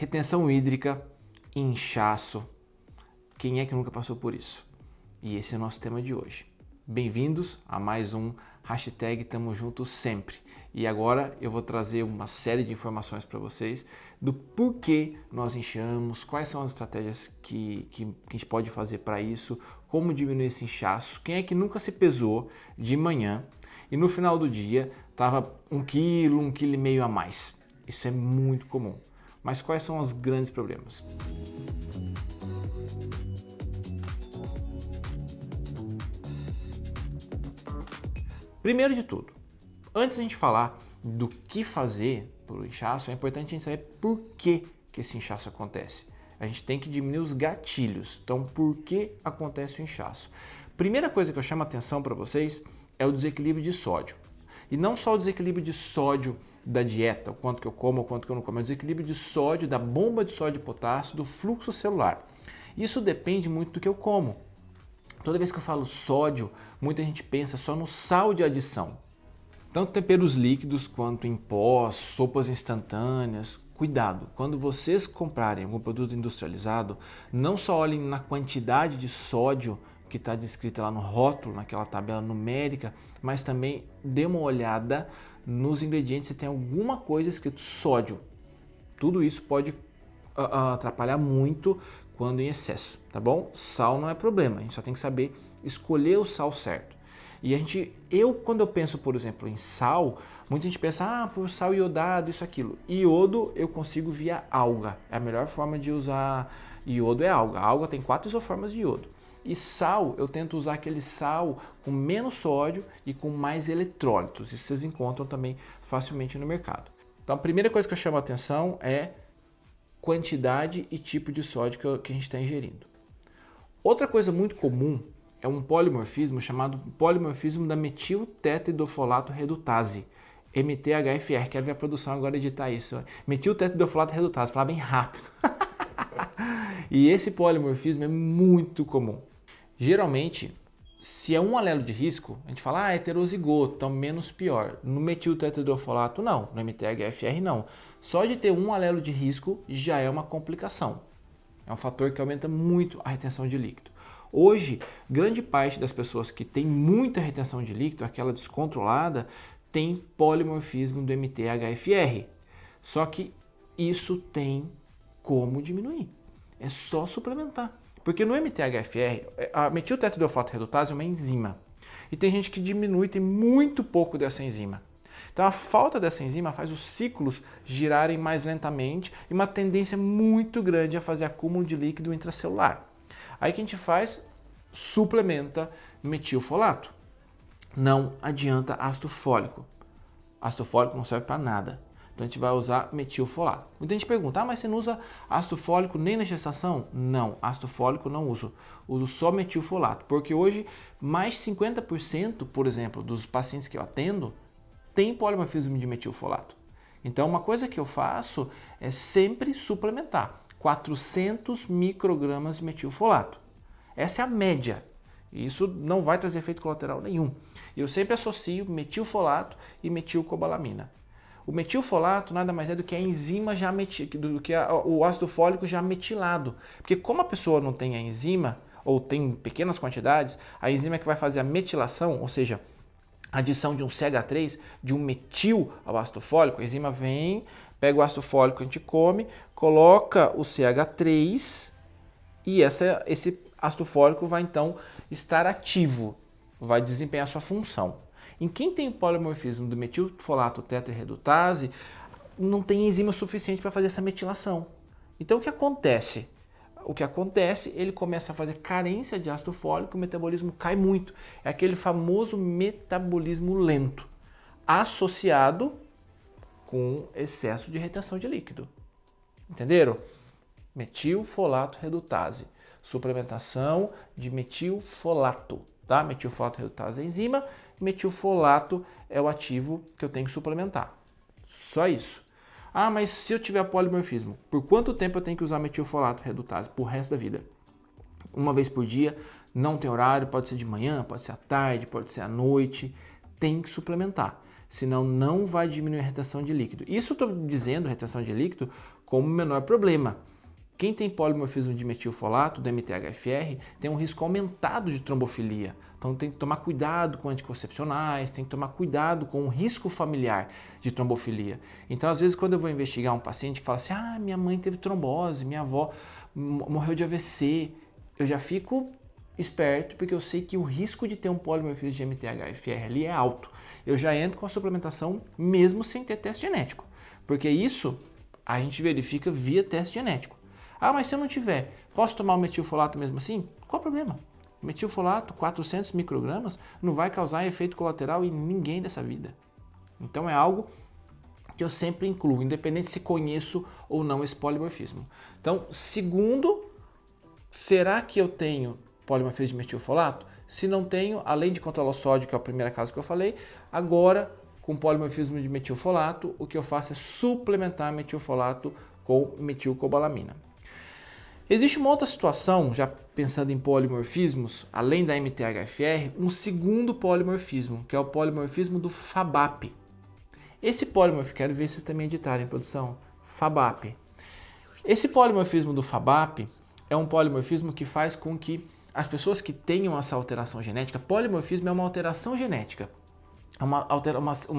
retenção hídrica, inchaço. Quem é que nunca passou por isso? E esse é o nosso tema de hoje. Bem-vindos a mais um hashtag Tamo Junto Sempre. E agora eu vou trazer uma série de informações para vocês do porquê nós inchamos, quais são as estratégias que a gente pode fazer para isso, como diminuir esse inchaço. Quem é que nunca se pesou de manhã e no final do dia estava 1 quilo, 1,5 kg a mais? Isso é muito comum. Mas quais são os grandes problemas? Primeiro de tudo, antes de a gente falar do que fazer para o inchaço, é importante a gente saber por que esse inchaço acontece. A gente tem que diminuir os gatilhos. Então, por que acontece o inchaço? Primeira coisa que eu chamo a atenção para vocês é o desequilíbrio de sódio. E não só o desequilíbrio de sódio da dieta, o quanto que eu como, o quanto que eu não como, é o desequilíbrio de sódio, da bomba de sódio e potássio, do fluxo celular. Isso depende muito do que eu como. Toda vez que eu falo sódio, muita gente pensa só no sal de adição. Tanto temperos líquidos quanto em pós, sopas instantâneas. Cuidado, quando vocês comprarem algum produto industrializado, não só olhem na quantidade de sódio que está descrita lá no rótulo, naquela tabela numérica, mas também dê uma olhada nos ingredientes se tem alguma coisa escrito sódio. Tudo isso pode atrapalhar muito quando em excesso, tá bom? Sal não é problema, a gente só tem que saber escolher o sal certo. E quando eu penso, por exemplo, em sal, muita gente pensa, por sal iodado, isso, aquilo. Iodo eu consigo via alga. É a melhor forma de usar iodo é alga. A alga tem 4 isoformas de iodo. E sal, eu tento usar aquele sal com menos sódio e com mais eletrólitos. Isso vocês encontram também facilmente no mercado. Então a primeira coisa que eu chamo a atenção é quantidade e tipo de sódio que a gente está ingerindo. Outra coisa muito comum é um polimorfismo chamado polimorfismo da metiltetridofolato redutase, MTHFR. Quero ver a produção agora editar isso. Metiltetridofolato redutase, falar bem rápido. E esse polimorfismo é muito comum. Geralmente, se é um alelo de risco, a gente fala, heterozigoto, então menos pior. No metiltetridofolato não, no MTHFR não. Só de ter um alelo de risco já é uma complicação. É um fator que aumenta muito a retenção de líquido. Hoje, grande parte das pessoas que tem muita retenção de líquido, aquela descontrolada, tem polimorfismo do MTHFR. Só que isso tem como diminuir. É só suplementar. Porque no MTHFR, a metiltetridofolato redutase é uma enzima. E tem gente que diminui, tem muito pouco dessa enzima. Então a falta dessa enzima faz os ciclos girarem mais lentamente e uma tendência muito grande a fazer acúmulo de líquido intracelular. Aí o que a gente faz? Suplementa metilfolato. Não adianta ácido fólico. Ácido fólico não serve para nada. Então a gente vai usar metilfolato. Muita gente pergunta, mas você não usa ácido fólico nem na gestação? Não, ácido fólico não uso. Uso só metilfolato. Porque hoje mais de 50%, por exemplo, dos pacientes que eu atendo tem polimorfismo de metilfolato. Então uma coisa que eu faço é sempre suplementar 400 microgramas de metilfolato. Essa é a média. Isso não vai trazer efeito colateral nenhum. Eu sempre associo metilfolato e metilcobalamina. O metilfolato nada mais é do que a enzima o ácido fólico já metilado. Porque como a pessoa não tem a enzima, ou tem pequenas quantidades, a enzima que vai fazer a metilação, ou seja, a adição de um CH3, de um metil ao ácido fólico, a enzima vem, pega o ácido fólico que a gente come, coloca o CH3 e esse ácido fólico vai então estar ativo, vai desempenhar sua função. Em quem tem polimorfismo do metilfolato tetrahredutase, não tem enzima suficiente para fazer essa metilação. Então o que acontece? Ele começa a fazer carência de ácido fólico, o metabolismo cai muito. É aquele famoso metabolismo lento, associado com excesso de retenção de líquido. Entenderam? Metilfolato redutase. Suplementação de metilfolato. Tá? Metilfolato redutase é a enzima, metilfolato é o ativo que eu tenho que suplementar. Só isso. Mas se eu tiver polimorfismo, por quanto tempo eu tenho que usar metilfolato redutase? Por resto da vida. Uma vez por dia, não tem horário, pode ser de manhã, pode ser à tarde, pode ser à noite, tem que suplementar. senão não vai diminuir a retenção de líquido. Isso eu estou dizendo retenção de líquido como o menor problema. Quem tem polimorfismo de metilfolato, do MTHFR, tem um risco aumentado de trombofilia. Então tem que tomar cuidado com anticoncepcionais, tem que tomar cuidado com o risco familiar de trombofilia. Então, às vezes, quando eu vou investigar um paciente que fala assim, minha mãe teve trombose, minha avó morreu de AVC, eu já fico esperto porque eu sei que o risco de ter um polimorfismo de MTHFR ali é alto. Eu já entro com a suplementação mesmo sem ter teste genético, porque isso a gente verifica via teste genético. Mas se eu não tiver, posso tomar o metilfolato mesmo assim? Qual o problema? Metilfolato, 400 microgramas, não vai causar efeito colateral em ninguém dessa vida. Então é algo que eu sempre incluo, independente se conheço ou não esse polimorfismo. Então, segundo, será que eu tenho polimorfismo de metilfolato? Se não tenho, além de controlar o sódio, que é o primeiro caso que eu falei, agora, com polimorfismo de metilfolato, o que eu faço é suplementar metilfolato com metilcobalamina. Existe uma outra situação, já pensando em polimorfismos, além da MTHFR, um segundo polimorfismo, que é o polimorfismo do FABAP. Esse polimorfismo, quero ver se vocês também editarem, produção, FABAP. Esse polimorfismo do FABAP é um polimorfismo que faz com que as pessoas que tenham essa alteração genética, polimorfismo é uma alteração genética, é uma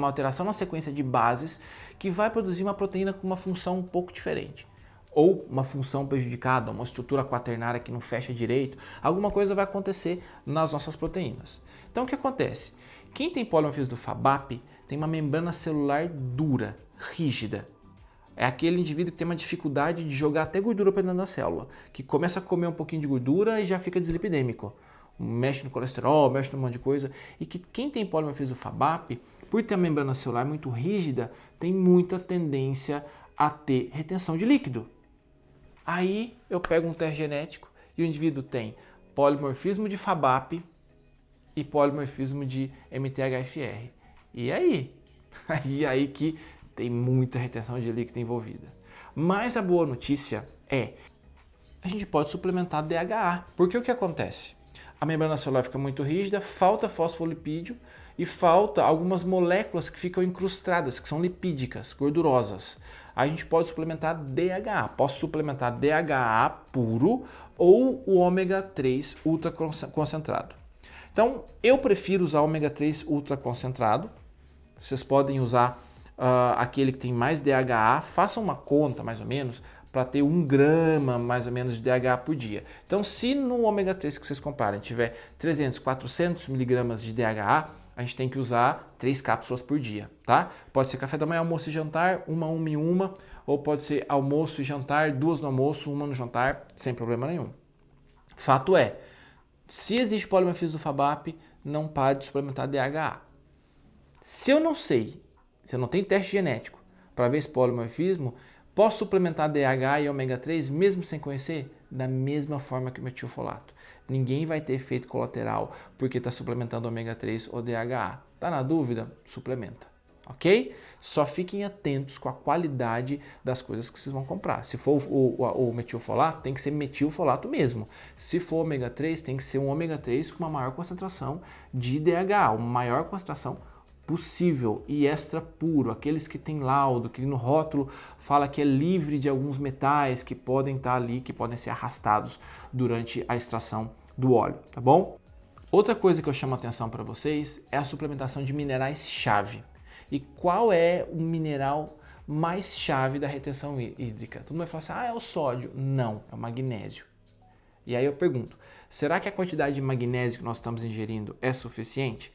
alteração na sequência de bases que vai produzir uma proteína com uma função um pouco diferente. Ou uma função prejudicada, uma estrutura quaternária que não fecha direito, alguma coisa vai acontecer nas nossas proteínas. Então o que acontece? Quem tem polimorfismo do FABAP tem uma membrana celular dura, rígida. É aquele indivíduo que tem uma dificuldade de jogar até gordura para dentro da célula, que começa a comer um pouquinho de gordura e já fica dislipidêmico. Mexe no colesterol, mexe num monte de coisa. E que quem tem polimorfismo do FABAP, por ter a membrana celular muito rígida, tem muita tendência a ter retenção de líquido. Aí eu pego um teste genético e o indivíduo tem polimorfismo de FABAP e polimorfismo de MTHFR. E aí? Aí que tem muita retenção de líquido envolvida. Mas a boa notícia é a gente pode suplementar DHA. Porque o que acontece? A membrana celular fica muito rígida, falta fosfolipídio e falta algumas moléculas que ficam incrustadas, que são lipídicas, gordurosas. A gente pode suplementar DHA. Posso suplementar DHA puro ou o ômega 3 ultra concentrado. Então, eu prefiro usar o ômega 3 ultra concentrado. Vocês podem usar aquele que tem mais DHA. Façam uma conta, mais ou menos, para ter 1 grama, mais ou menos, de DHA por dia. Então, se no ômega 3 que vocês comprarem tiver 300, 400 miligramas de DHA, a gente tem que usar 3 cápsulas por dia, tá? Pode ser café da manhã, almoço e jantar, uma e uma, ou pode ser almoço e jantar, 2 no almoço, 1 no jantar, sem problema nenhum. Fato é, se existe polimorfismo do FABAP, não pare de suplementar DHA. Se eu não sei, se eu não tenho teste genético para ver esse polimorfismo, posso suplementar DHA e ômega 3 mesmo sem conhecer? Da mesma forma que o metilfolato. Ninguém vai ter efeito colateral porque está suplementando ômega 3 ou DHA. Tá na dúvida? Suplementa, ok? Só fiquem atentos com a qualidade das coisas que vocês vão comprar. Se for o metilfolato, tem que ser metilfolato mesmo. Se for ômega 3, tem que ser um ômega 3 com uma maior concentração de DHA, uma maior concentração possível e extra puro, aqueles que tem laudo, que no rótulo fala que é livre de alguns metais que podem estar ali, que podem ser arrastados durante a extração do óleo, tá bom? Outra coisa que eu chamo a atenção para vocês é a suplementação de minerais-chave. E qual é o mineral mais chave da retenção hídrica? Todo mundo vai falar assim, é o sódio. Não, é o magnésio. E aí eu pergunto, será que a quantidade de magnésio que nós estamos ingerindo é suficiente?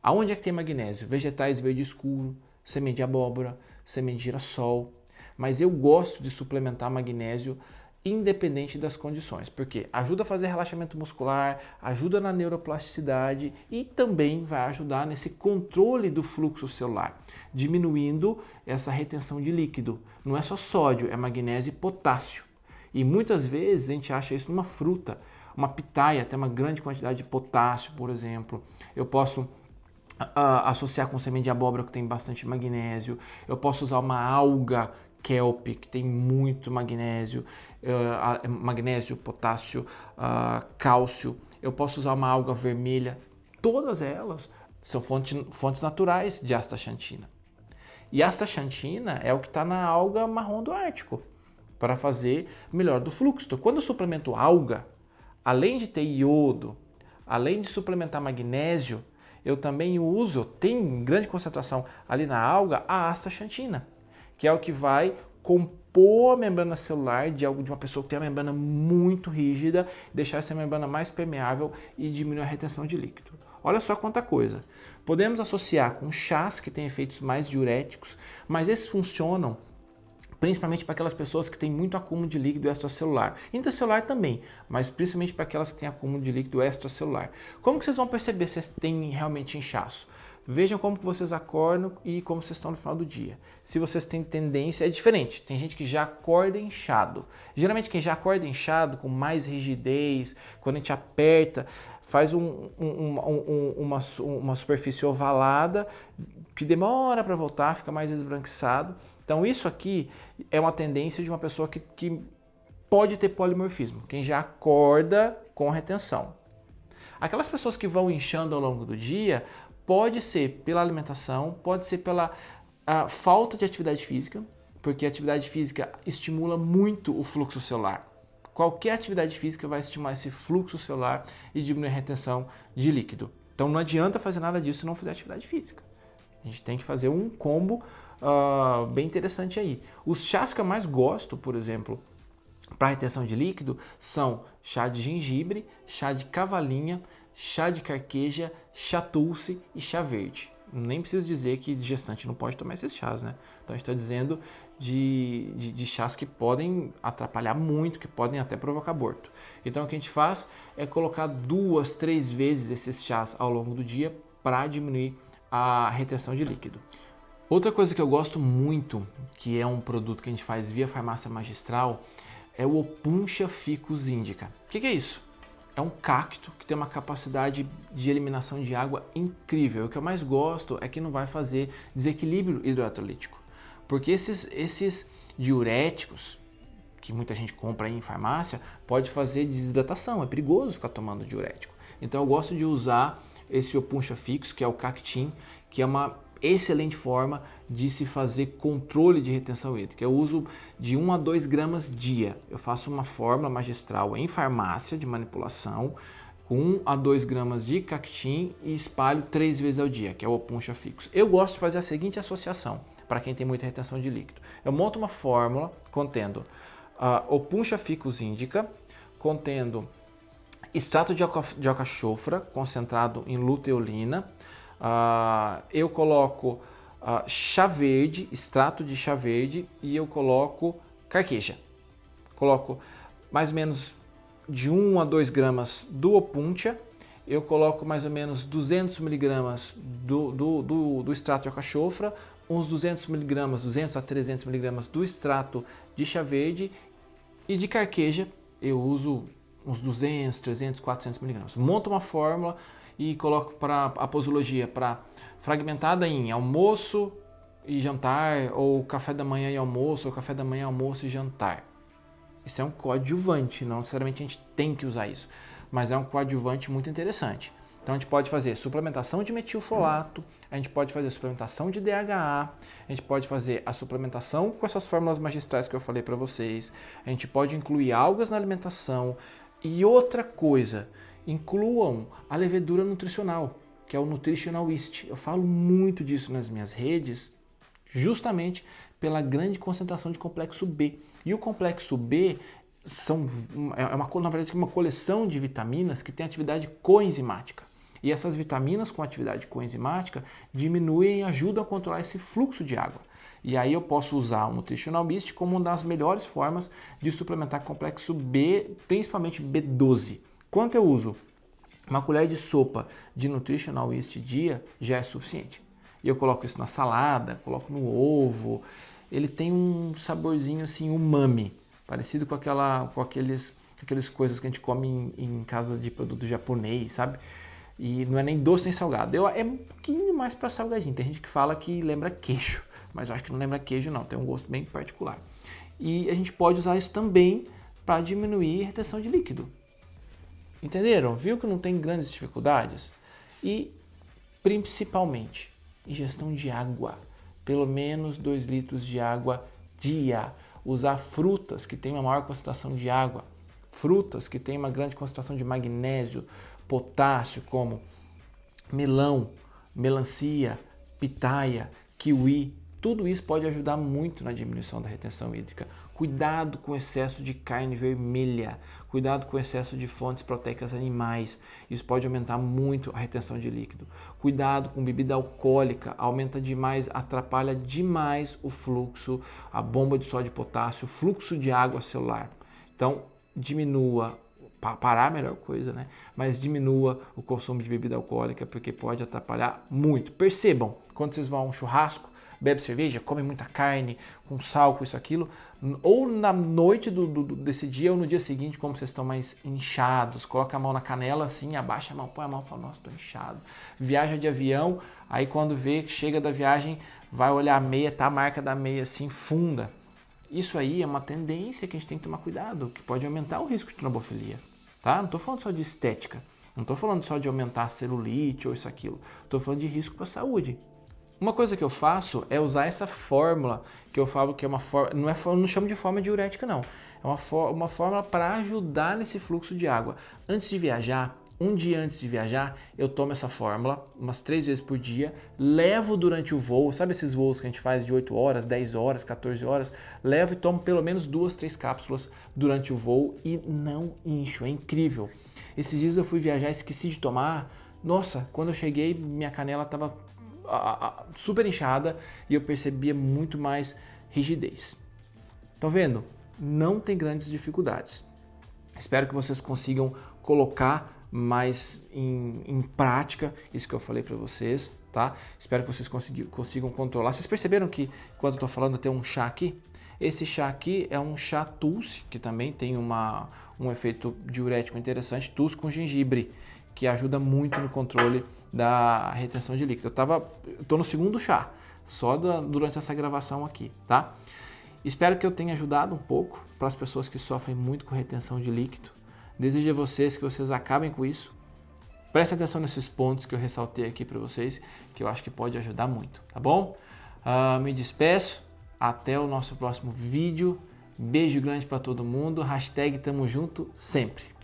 Aonde é que tem magnésio? Vegetais verde escuro, semente de abóbora, semente de girassol. Mas eu gosto de suplementar magnésio independente das condições, porque ajuda a fazer relaxamento muscular, ajuda na neuroplasticidade e também vai ajudar nesse controle do fluxo celular, diminuindo essa retenção de líquido. Não é só sódio, é magnésio e potássio. E muitas vezes a gente acha isso numa fruta. Uma pitaia tem uma grande quantidade de potássio, por exemplo. Eu posso associar com semente de abóbora que tem bastante magnésio. Eu posso usar uma alga kelp que tem muito magnésio, magnésio, potássio, cálcio. Eu posso usar uma alga vermelha. Todas elas São fontes naturais de astaxantina. E a astaxantina é o que está na alga marrom do Ártico, para fazer melhor do fluxo. Então, quando eu suplemento alga, além de ter iodo, além de suplementar magnésio, eu também uso, tem em grande concentração ali na alga, a astaxantina, que é o que vai compor a membrana celular de uma pessoa que tem a membrana muito rígida, deixar essa membrana mais permeável e diminuir a retenção de líquido. Olha só quanta coisa. Podemos associar com chás que têm efeitos mais diuréticos, mas esses funcionam principalmente para aquelas pessoas que têm muito acúmulo de líquido extracelular. Intracelular também, mas principalmente para aquelas que têm acúmulo de líquido extracelular. Como que vocês vão perceber se vocês têm realmente inchaço? Vejam como que vocês acordam e como vocês estão no final do dia. Se vocês têm tendência, é diferente. Tem gente que já acorda inchado. Geralmente quem já acorda inchado, com mais rigidez, quando a gente aperta, faz uma superfície ovalada, que demora para voltar, fica mais esbranquiçado. Então isso aqui é uma tendência de uma pessoa que pode ter polimorfismo, quem já acorda com retenção. Aquelas pessoas que vão inchando ao longo do dia, pode ser pela alimentação, pode ser pela falta de atividade física, porque a atividade física estimula muito o fluxo celular. Qualquer atividade física vai estimular esse fluxo celular e diminuir a retenção de líquido. Então não adianta fazer nada disso se não fizer atividade física. A gente tem que fazer um combo bem interessante aí. Os chás que eu mais gosto, por exemplo, para retenção de líquido, são chá de gengibre, chá de cavalinha, chá de carqueja, chá tulsi e chá verde. Nem preciso dizer que gestante não pode tomar esses chás, né? Então a gente está dizendo de chás que podem atrapalhar muito, que podem até provocar aborto. Então o que a gente faz é colocar 2, 3 vezes esses chás ao longo do dia para diminuir a retenção de líquido. Outra coisa que eu gosto muito, que é um produto que a gente faz via farmácia magistral, é o Opuntia ficus indica. O que é isso? É um cacto que tem uma capacidade de eliminação de água incrível. O que eu mais gosto é que não vai fazer desequilíbrio hidroeletrolítico. Porque esses diuréticos, que muita gente compra aí em farmácia, pode fazer desidratação. É perigoso ficar tomando diurético. Então eu gosto de usar esse Opuntia ficus, que é o cactim, que é uma excelente forma de se fazer controle de retenção hídrica. Eu uso de 1 a 2 gramas dia. Eu faço uma fórmula magistral em farmácia de manipulação com 1 a 2 gramas de cactim e espalho 3 vezes ao dia, que é o Opuntia ficus. Eu gosto de fazer a seguinte associação para quem tem muita retenção de líquido. Eu monto uma fórmula contendo Opuntia ficus indica, contendo extrato de alcachofra concentrado em luteolina. Eu coloco chá verde, extrato de chá verde, e eu coloco carqueja. Coloco mais ou menos de 1 a 2 gramas do Opuntia, eu coloco mais ou menos 200 miligramas do extrato de alcachofra, uns 200 miligramas, 200 a 300 miligramas do extrato de chá verde, e de carqueja eu uso uns 200, 300, 400 miligramas. Monto uma fórmula e coloco para a posologia para fragmentada em almoço e jantar, ou café da manhã e almoço, ou café da manhã, almoço e jantar. Isso é um coadjuvante, não necessariamente a gente tem que usar isso, mas é um coadjuvante muito interessante. Então a gente pode fazer suplementação de metilfolato, a gente pode fazer suplementação de DHA, a gente pode fazer a suplementação com essas fórmulas magistrais que eu falei para vocês, a gente pode incluir algas na alimentação. E outra coisa, incluam a levedura nutricional, que é o Nutritional Yeast. Eu falo muito disso nas minhas redes, justamente pela grande concentração de complexo B. E o complexo B na verdade, uma coleção de vitaminas que tem atividade coenzimática. E essas vitaminas com atividade coenzimática diminuem e ajudam a controlar esse fluxo de água. E aí eu posso usar o Nutritional Yeast como uma das melhores formas de suplementar complexo B, principalmente B12. Quanto eu uso? Uma colher de sopa de Nutritional Yeast dia já é suficiente. E eu coloco isso na salada, coloco no ovo. Ele tem um saborzinho assim umami, parecido com aqueles coisas que a gente come em casa de produto japonês, sabe? E não é nem doce nem salgado. É um pouquinho mais para salgadinho. Tem gente que fala que lembra queijo, mas eu acho que não lembra queijo não, tem um gosto bem particular. E a gente pode usar isso também para diminuir a retenção de líquido. Entenderam? Viu que não tem grandes dificuldades? E principalmente, ingestão de água. Pelo menos 2 litros de água dia. Usar frutas que têm uma maior concentração de água. Frutas que têm uma grande concentração de magnésio, potássio, como melão, melancia, pitaia, kiwi. Tudo isso pode ajudar muito na diminuição da retenção hídrica. Cuidado com o excesso de carne vermelha. Cuidado com o excesso de fontes proteicas animais. Isso pode aumentar muito a retenção de líquido. Cuidado com bebida alcoólica. Aumenta demais, atrapalha demais o fluxo, a bomba de sódio e potássio, o fluxo de água celular. Então, diminua, parar é a melhor coisa, né? Mas diminua o consumo de bebida alcoólica, porque pode atrapalhar muito. Percebam, quando vocês vão a um churrasco, bebe cerveja, come muita carne, com sal, com isso, aquilo, ou na noite desse dia ou no dia seguinte, como vocês estão mais inchados, coloca a mão na canela assim, abaixa a mão, põe a mão e fala, nossa, estou inchado. Viaja de avião, aí quando vê que chega da viagem, vai olhar a meia, tá a marca da meia assim, funda. Isso aí é uma tendência que a gente tem que tomar cuidado, que pode aumentar o risco de trombofilia, tá? Não estou falando só de estética, não estou falando só de aumentar a celulite ou isso, aquilo, estou falando de risco para a saúde. Uma coisa que eu faço é usar essa fórmula, que eu falo que é uma fórmula, não chamo de fórmula diurética não, é uma fórmula para ajudar nesse fluxo de água. Antes de viajar, um dia antes de viajar, eu tomo essa fórmula umas 3 vezes por dia, levo durante o voo, sabe esses voos que a gente faz de 8 horas, 10 horas, 14 horas, levo e tomo pelo menos 2, 3 cápsulas durante o voo e não incho, é incrível. Esses dias eu fui viajar, esqueci de tomar, nossa, quando eu cheguei minha canela estava super inchada e eu percebia muito mais rigidez. Estão vendo? Não tem grandes dificuldades. Espero que vocês consigam colocar mais em prática isso que eu falei para vocês, tá? Espero que vocês consigam controlar. Vocês perceberam que quando eu estou falando tem um chá aqui? Esse chá aqui é um chá Tulsi, que também tem um efeito diurético interessante, Tulsi com gengibre, que ajuda muito no controle da retenção de líquido. Eu tô no segundo chá, só durante essa gravação aqui, tá? Espero que eu tenha ajudado um pouco para as pessoas que sofrem muito com retenção de líquido. Desejo a vocês que vocês acabem com isso. Prestem atenção nesses pontos que eu ressaltei aqui para vocês, que eu acho que pode ajudar muito, tá bom? Me despeço, até o nosso próximo vídeo. Beijo grande para todo mundo, hashtag tamo junto sempre.